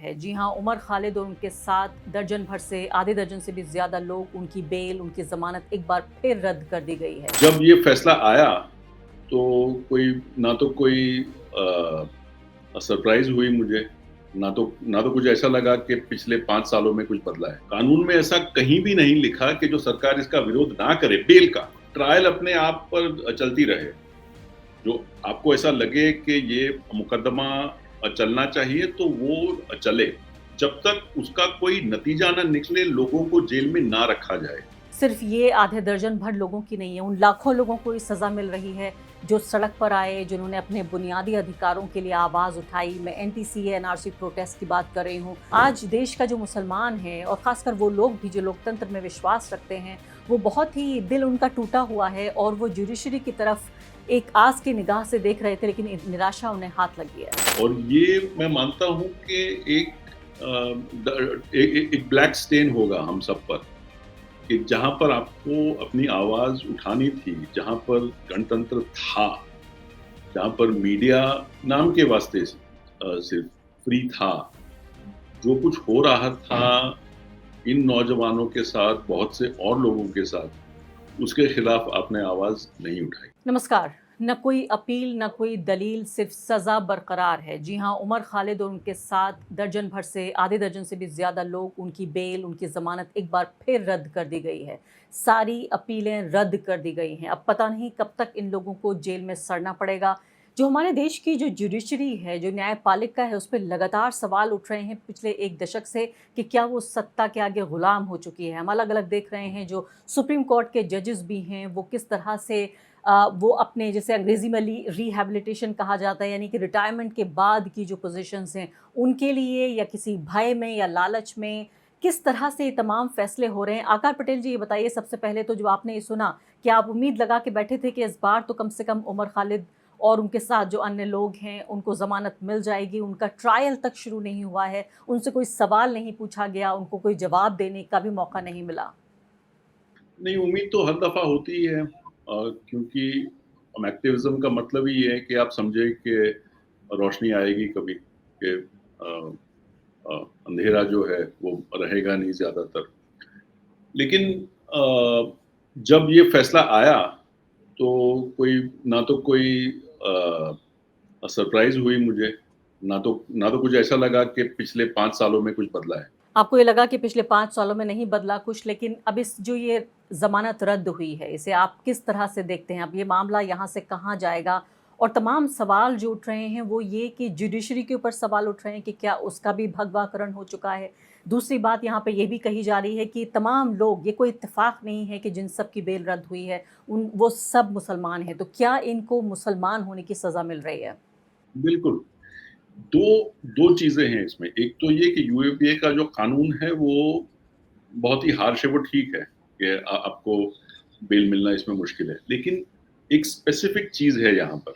है। जी हाँ, उमर खालिद और उनके साथ दर्जन भर से आधे दर्जन से भी ज़्यादा लोग, उनकी बेल, उनकी ज़मानत एक बार फिर रद्द कर दी गई है। जब ये फैसला आया तो कोई ना तो कोई सरप्राइज़ हुई मुझे, ना तो कुछ ऐसा लगा कि पिछले 5 सालों में कुछ बदला है। कानून में ऐसा कहीं भी नहीं लिखा कि जो सरकार इसका विरोध ना करे बेल का, ट्रायल अपने आप पर चलती रहे। जो आपको ऐसा लगे कि ये मुकदमा चलना चाहिए तो वो चले, जब तक उसका कोई नतीजा ना निकले, लोगों को जेल में ना रखा जाए। सिर्फ ये आधे दर्जन भर लोगों की नहीं है, उन लाखों लोगों को ये सज़ा मिल रही है जो सड़क पर आए, जिन्होंने अपने बुनियादी अधिकारों के लिए आवाज़ उठाई। मैं एनटीसीए एनआरसी प्रोटेस्ट की बात कर रही हूँ। आज देश का जो मुसलमान है और ख़ासकर वो लोग भी जो लोकतंत्र में विश्वास रखते हैं, वो बहुत ही दिल उनका टूटा हुआ है और वो जुडिशरी की तरफ एक आस की निगाह से देख रहे थे, लेकिन निराशा उन्हें हाथ लगी है। और ये मैं मानता हूँ कि एक एक ब्लैक स्टेन होगा हम सब पर, कि जहाँ पर आपको अपनी आवाज़ उठानी थी, जहाँ पर गणतंत्र था, जहाँ पर मीडिया नाम के वास्ते सिर्फ फ्री था, जो कुछ हो रहा था इन नौजवानों के साथ, बहुत से और लोगों के साथ, उसके खिलाफ आपने आवाज़ नहीं उठाई। नमस्कार। न कोई अपील, न कोई दलील, सिर्फ सज़ा बरकरार है। जी हाँ, उमर खालिद और उनके साथ दर्जन भर से आधे दर्जन से भी ज़्यादा लोग, उनकी बेल, उनकी ज़मानत एक बार फिर रद्द कर दी गई है। सारी अपीलें रद्द कर दी गई हैं। अब पता नहीं कब तक इन लोगों को जेल में सड़ना पड़ेगा। जो हमारे देश की जो जुडिशरी है, जो न्यायपालिका है, उस पे लगातार सवाल उठ रहे हैं पिछले 1 दशक से कि क्या वो सत्ता के आगे गुलाम हो चुकी है। हम अलग-अलग देख रहे हैं, जो सुप्रीम कोर्ट के जजेस भी हैं, वो किस तरह से वो अपने, जैसे अंग्रेज़ी में रिहैबिलिटेशन कहा जाता है, यानी कि रिटायरमेंट के बाद की जो पोज़ीशंस हैं, उनके लिए या किसी भय में या लालच में किस तरह से ये तमाम फ़ैसले हो रहे हैं। आकार पटेल जी, ये बताइए सबसे पहले तो, जब आपने ये सुना, क्या आप उम्मीद लगा के बैठे थे कि इस बार तो कम से कम उमर खालिद और उनके साथ जो अन्य लोग हैं, उनको ज़मानत मिल जाएगी, उनका ट्रायल तक शुरू नहीं हुआ है, उनसे कोई सवाल नहीं पूछा गया, उनको कोई जवाब देने का भी मौका नहीं मिला? नहीं, उम्मीद तो हर दफ़ा होती ही है, क्योंकि एक्टिविज़्म का मतलब ही ये है कि आप समझे कि रोशनी आएगी कभी, कि अ अंधेरा जो है वो रहेगा नहीं ज़्यादातर। लेकिन जब ये फैसला आया तो कोई ना तो कोई सरप्राइज़ हुई मुझे, ना तो कुछ ऐसा लगा कि पिछले 5 सालों में कुछ बदला है। आपको ये लगा कि पिछले 5 सालों में नहीं बदला कुछ, लेकिन अब इस जो ये ज़मानत रद्द हुई है, इसे आप किस तरह से देखते हैं? अब ये मामला यहाँ से कहाँ जाएगा? और तमाम सवाल जो उठ रहे हैं, वो ये कि जुडिशरी के ऊपर सवाल उठ रहे हैं कि क्या उसका भी भगवाकरण हो चुका है? दूसरी बात यहाँ पे ये भी कही जा रही है कि तमाम लोग, ये कोई इत्तेफ़ाक नहीं है कि जिन सब की बेल रद्द हुई है, वो सब मुसलमान हैं। तो क्या इनको मुसलमान होने की सज़ा मिल रही है? बिल्कुल, 2 2 चीज़ें हैं इसमें। एक तो ये कि यूएपीए का जो कानून है वो बहुत ही हार्श है, वो ठीक है कि आपको बेल मिलना इसमें मुश्किल है। लेकिन एक स्पेसिफिक चीज़ है यहाँ पर,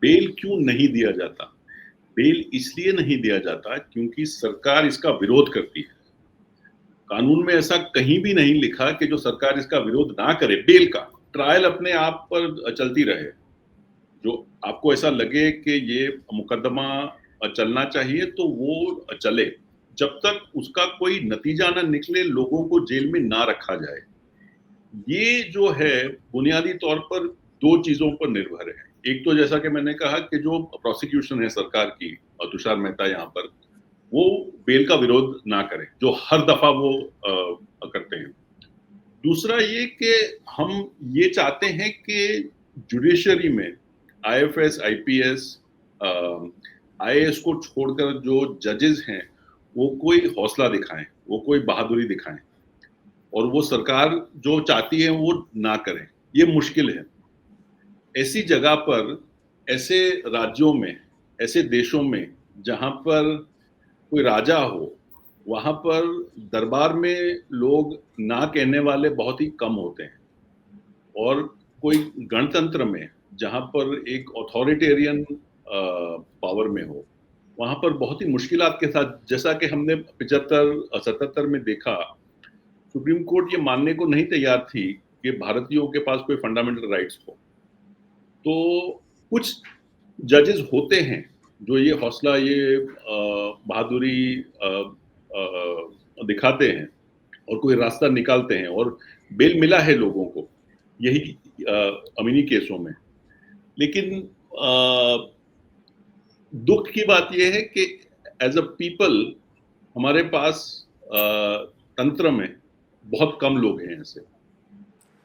बेल क्यों नहीं दिया जाता? बेल इसलिए नहीं दिया जाता क्योंकि सरकार इसका विरोध करती है। कानून में ऐसा कहीं भी नहीं लिखा कि जो सरकार इसका विरोध ना करे बेल का, ट्रायल अपने आप पर चलती रहे। जो आपको ऐसा लगे कि ये मुकदमा चलना चाहिए तो वो चले, जब तक उसका कोई नतीजा ना निकले, लोगों को जेल में ना रखा जाए। ये जो है बुनियादी तौर पर 2 चीज़ों पर निर्भर है। एक तो जैसा कि मैंने कहा कि जो प्रोसिक्यूशन है सरकार की, तुषार मेहता यहाँ पर, वो बेल का विरोध ना करें, जो हर दफ़ा वो करते हैं। दूसरा ये कि हम ये चाहते हैं कि जुडिशरी में आईएफएस, आईपीएस, आईएएस को छोड़कर जो जजेस हैं, वो कोई हौसला दिखाएँ, वो कोई बहादुरी दिखाएँ और वो सरकार जो चाहती है वो ना करें। ये मुश्किल है। ऐसी जगह पर, ऐसे राज्यों में, ऐसे देशों में जहाँ पर कोई राजा हो, वहाँ पर दरबार में लोग ना कहने वाले बहुत ही कम होते हैं। और कोई गणतंत्र में जहाँ पर एक ऑथोरिटेरियन पावर में हो, वहाँ पर बहुत ही मुश्किलात के साथ, जैसा कि हमने 75-77 में देखा, सुप्रीम कोर्ट ये मानने को नहीं तैयार थी कि भारतीयों के पास कोई फंडामेंटल राइट्स हो। तो कुछ जजेस होते हैं जो ये हौसला, ये बहादुरी दिखाते हैं और कोई रास्ता निकालते हैं और बेल मिला है लोगों को, यही अमीनी केसों में। लेकिन दुख की बात यह है कि एज अ पीपल हमारे पास तंत्र में बहुत कम लोग हैं ऐसे।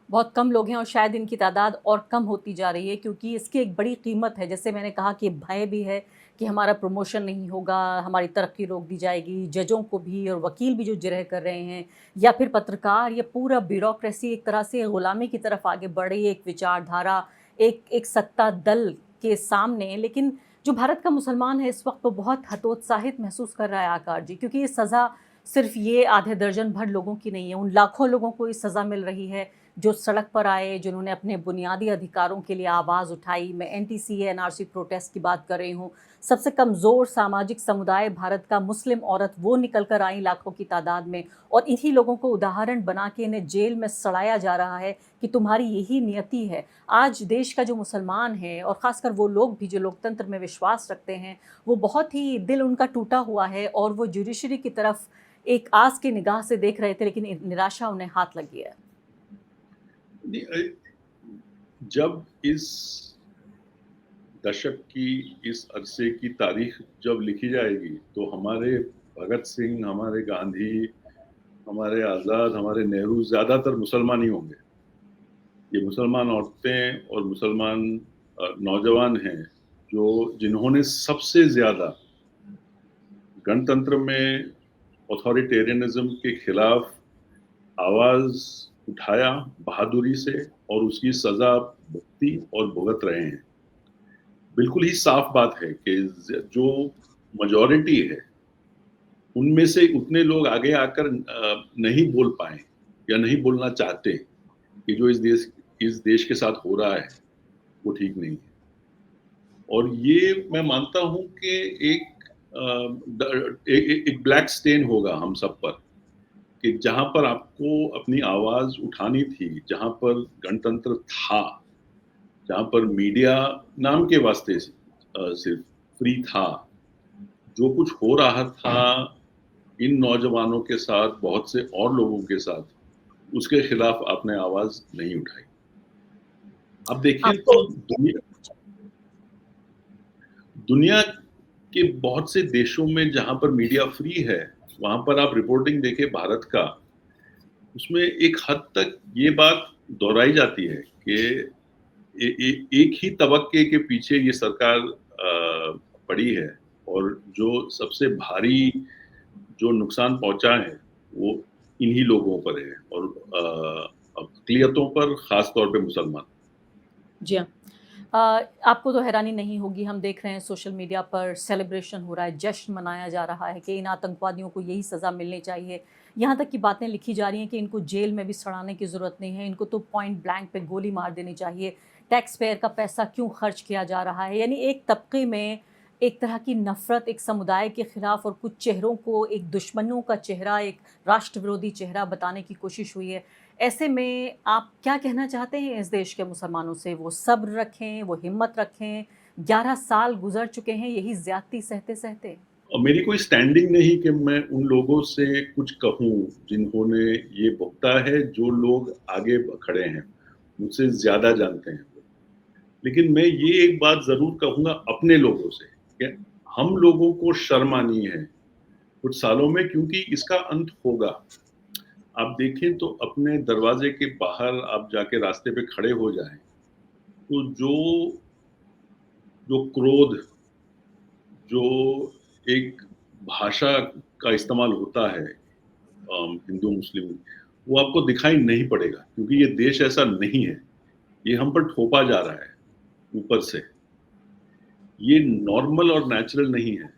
बहुत कम लोग हैं और शायद इनकी तादाद और कम होती जा रही है क्योंकि इसकी एक बड़ी कीमत है। जैसे मैंने कहा कि भय भी है कि हमारा प्रमोशन नहीं होगा, हमारी तरक्की रोक दी जाएगी, जजों को भी और वकील भी जो जिरह कर रहे हैं या फिर पत्रकार, ये पूरा ब्यूरोक्रेसी एक तरह से गुलामी की तरफ आगे बढ़ रही है, एक विचारधारा, एक सत्ता दल के सामने। लेकिन जो भारत का मुसलमान है इस वक्त वो बहुत हतोत्साहित महसूस कर रहा है आकार जी, क्योंकि ये सज़ा सिर्फ ये आधे दर्जन भर लोगों की नहीं है, उन लाखों लोगों को ये सज़ा मिल रही है जो सड़क पर आए, जिन्होंने अपने बुनियादी अधिकारों के लिए आवाज़ उठाई। मैं एनटीसीए एनआरसी प्रोटेस्ट की बात कर रही हूँ। सबसे कमज़ोर सामाजिक समुदाय भारत का मुस्लिम औरत वो निकल कर आई लाखों की तादाद में, और इन्हीं लोगों को उदाहरण बना के इन्हें जेल में सड़ाया जा रहा है कि तुम्हारी यही नियति है। आज देश का जो मुसलमान है और ख़ासकर वो लोग भी जो लोकतंत्र में विश्वास रखते हैं, वो बहुत ही दिल उनका टूटा हुआ है और वो जुडिशरी की तरफ एक आस की निगाह से देख रहे थे, लेकिन निराशा उन्हें हाथ लगी है। जब इस दशक की, इस अरसे की तारीख जब लिखी जाएगी तो हमारे भगत सिंह, हमारे गांधी, हमारे आज़ाद, हमारे नेहरू ज़्यादातर मुसलमान ही होंगे। ये मुसलमान औरतें और मुसलमान नौजवान हैं जिन्होंने सबसे ज़्यादा गणतंत्र में ऑथोरिटेरियनिज्म के खिलाफ आवाज़ उठाया बहादुरी से और उसकी सज़ा भुगती और भुगत रहे हैं। बिल्कुल ही साफ बात है कि जो मेजॉरिटी है उनमें से उतने लोग आगे आकर नहीं बोल पाए या नहीं बोलना चाहते कि जो इस देश के साथ हो रहा है वो ठीक नहीं है। और ये मैं मानता हूँ कि एक ब्लैक स्टेन होगा हम सब पर कि जहाँ पर आपको अपनी आवाज़ उठानी थी, जहाँ पर गणतंत्र था, जहाँ पर मीडिया नाम के वास्ते सिर्फ फ्री था, जो कुछ हो रहा था इन नौजवानों के साथ, बहुत से और लोगों के साथ, उसके खिलाफ आपने आवाज़ नहीं उठाई। अब देखिए आपको तो दुनिया के बहुत से देशों में जहाँ पर मीडिया फ्री है, वहाँ पर आप रिपोर्टिंग देखें भारत का, उसमें एक हद तक ये बात दोहराई जाती है कि एक ही तबक्के के पीछे ये सरकार पड़ी है और जो सबसे भारी जो नुकसान पहुंचा है वो इन्हीं लोगों पर है और अक़लियतों पर, खास तौर पे मुसलमान। जी हाँ। आपको तो हैरानी नहीं होगी, हम देख रहे हैं सोशल मीडिया पर सेलिब्रेशन हो रहा है, जश्न मनाया जा रहा है कि इन आतंकवादियों को यही सज़ा मिलनी चाहिए। यहाँ तक की बातें लिखी जा रही हैं कि इनको जेल में भी सड़ाने की ज़रूरत नहीं है, इनको तो पॉइंट ब्लैंक पे गोली मार देनी चाहिए। टैक्स पेयर का पैसा क्यों खर्च किया जा रहा है? यानी एक तबके में एक तरह की नफ़रत एक समुदाय के खिलाफ और कुछ चेहरों को एक दुश्मनों का चेहरा, एक राष्ट्र विरोधी चेहरा बताने की कोशिश हुई है। ऐसे में आप क्या कहना चाहते हैं इस देश के मुसलमानों से? वो सब्र रखें, वो हिम्मत रखें? 11 साल गुज़र चुके हैं यही ज़्यादती सहते-सहते। और मेरी कोई स्टैंडिंग नहीं कि मैं उन लोगों से कुछ कहूँ जिन्होंने ये भुगता है, जो लोग आगे खड़े हैं, मुझसे ज़्यादा जानते हैं। लेकिन मैं ये एक बात ज़रूर कहूँगा अपने लोगों से कि हम लोगों को शर्म आनी है कुछ सालों में, क्योंकि इसका अंत होगा। आप देखें तो अपने दरवाजे के बाहर आप जाके रास्ते पे खड़े हो जाएं, तो जो क्रोध, जो एक भाषा का इस्तेमाल होता है हिंदू मुस्लिम, वो आपको दिखाई नहीं पड़ेगा, क्योंकि ये देश ऐसा नहीं है। ये हम पर थोपा जा रहा है ऊपर से। ये नॉर्मल और नेचुरल नहीं है,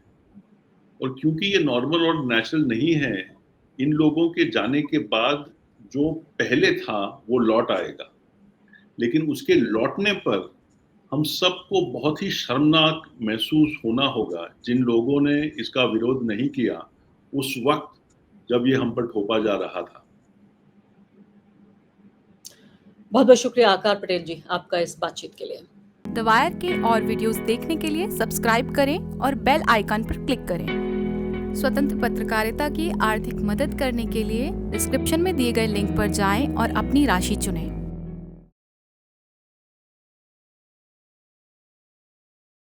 और क्योंकि ये नॉर्मल और नेचुरल नहीं है, इन लोगों के जाने के बाद जो पहले था वो लौट आएगा। लेकिन उसके लौटने पर हम सबको बहुत ही शर्मनाक महसूस होना होगा, जिन लोगों ने इसका विरोध नहीं किया उस वक़्त जब ये हम पर थोपा जा रहा था। बहुत-बहुत शुक्रिया आकार पटेल जी, आपका इस बातचीत के लिए। द वायर के और वीडियोस देखने के लिए सब्सक्राइब करें और बेल आइकन पर क्लिक करें। स्वतंत्र पत्रकारिता की आर्थिक मदद करने के लिए डिस्क्रिप्शन में दिए गए लिंक पर जाएं और अपनी राशि चुनें।